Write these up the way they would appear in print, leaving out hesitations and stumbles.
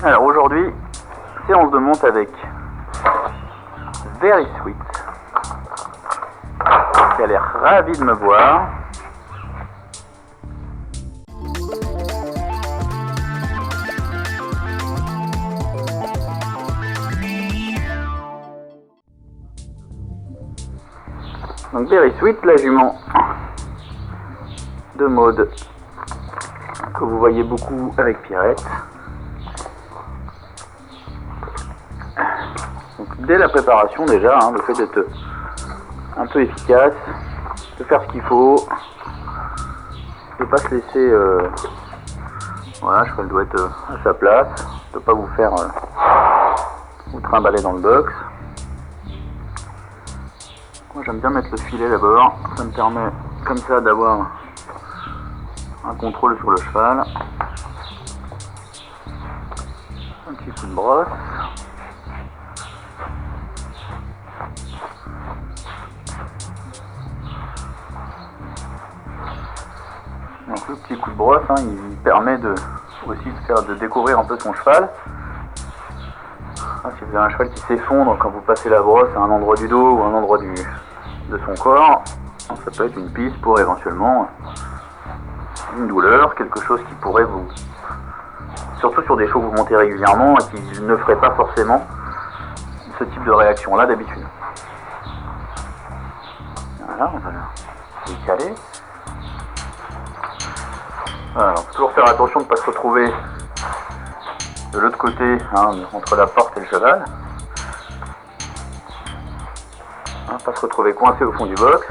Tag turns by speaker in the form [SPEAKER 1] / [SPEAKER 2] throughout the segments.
[SPEAKER 1] Alors aujourd'hui, séance de monte avec Very Sweet, qui a l'air ravi de me voir. Donc Very Sweet, la jument de mode que vous voyez beaucoup avec Pierrette. Donc dès la préparation déjà, le fait d'être un peu efficace, de faire ce qu'il faut, de ne pas se laisser, voilà, le cheval doit être à sa place, de ne pas vous faire vous trimballer dans le box. Moi j'aime bien mettre le filet d'abord, ça me permet comme ça d'avoir un contrôle sur le cheval. Un petit coup de brosse. Donc le petit coup de brosse, il permet aussi de découvrir un peu son cheval. Si vous avez un cheval qui s'effondre quand vous passez la brosse à un endroit du dos ou à un endroit de son corps, ça peut être une piste pour éventuellement une douleur, quelque chose qui pourrait vous... Surtout sur des chevaux que vous montez régulièrement et qui ne feraient pas forcément ce type de réaction là d'habitude. Voilà, on va les caler. Voilà, faut toujours faire attention de ne pas se retrouver de l'autre côté, entre la porte et le cheval. Pas se retrouver coincé au fond du box.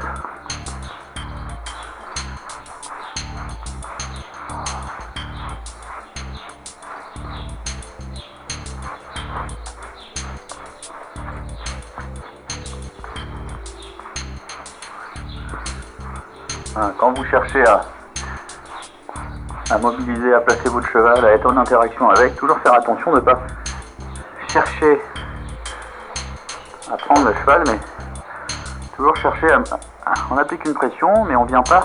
[SPEAKER 1] Quand vous cherchez à mobiliser, à placer votre cheval, à être en interaction avec, toujours faire attention de ne pas chercher à prendre le cheval, mais toujours chercher on applique une pression, mais on vient pas.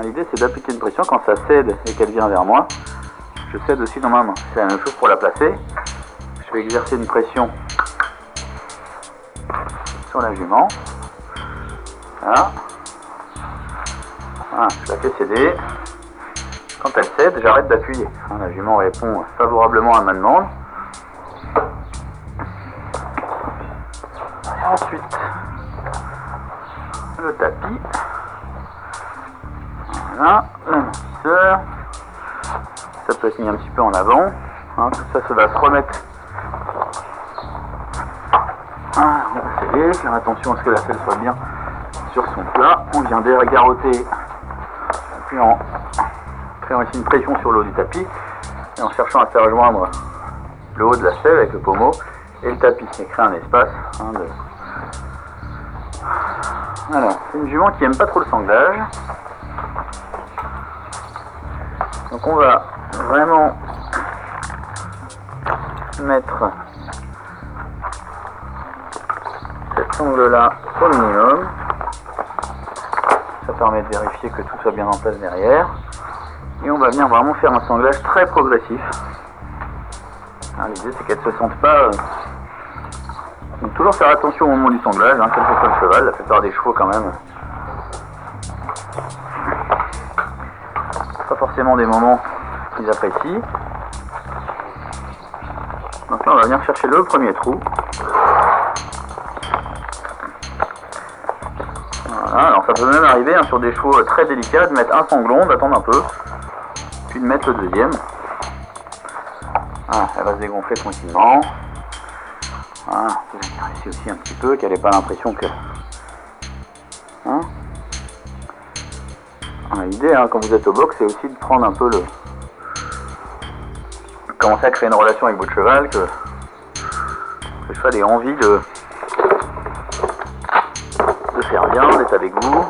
[SPEAKER 1] L'idée c'est d'appliquer une pression quand ça cède et qu'elle vient vers moi. Je cède aussi dans ma main. C'est la même chose pour la placer. Je vais exercer une pression sur la jument. Voilà. Je la fais céder. Quand elle cède, j'arrête d'appuyer. La jument répond favorablement à ma demande. Ensuite, le tapis. Voilà, l'amortisseur. Ça peut être mis un petit peu en avant. Tout ça va se remettre. On va sceller, faire attention à ce que la selle soit bien sur son plat. On vient dégaroter, puis en créant ici une pression sur le haut du tapis et en cherchant à faire joindre le haut de la selle avec le pommeau et le tapis et créer un espace. Alors, c'est une jument qui n'aime pas trop le sanglage. Donc on va vraiment mettre cette sangle là au minimum. Ça permet de vérifier que tout soit bien en place derrière. Et on va venir vraiment faire un sanglage très progressif. L'idée c'est qu'elle ne se sente pas... Donc toujours faire attention au moment du sanglage, quel que soit le cheval, la plupart des chevaux quand même. Pas forcément des moments qu'ils apprécient. Donc là on va venir chercher le premier trou. Voilà, alors ça peut même arriver sur des chevaux très délicats de mettre un sanglon, d'attendre un peu, puis de mettre le deuxième. Elle va se dégonfler tranquillement. On peut venir ici aussi un petit peu, qu'elle n'ait pas l'impression que... L'idée, quand vous êtes au box, c'est aussi de prendre un peu commencer à créer une relation avec votre cheval, que le cheval ait envie de faire bien, d'être avec vous.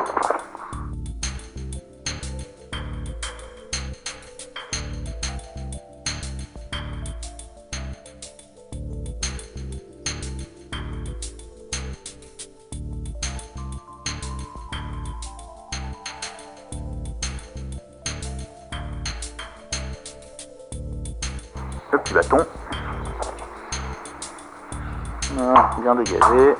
[SPEAKER 1] petit bâton. Voilà, bien dégagé.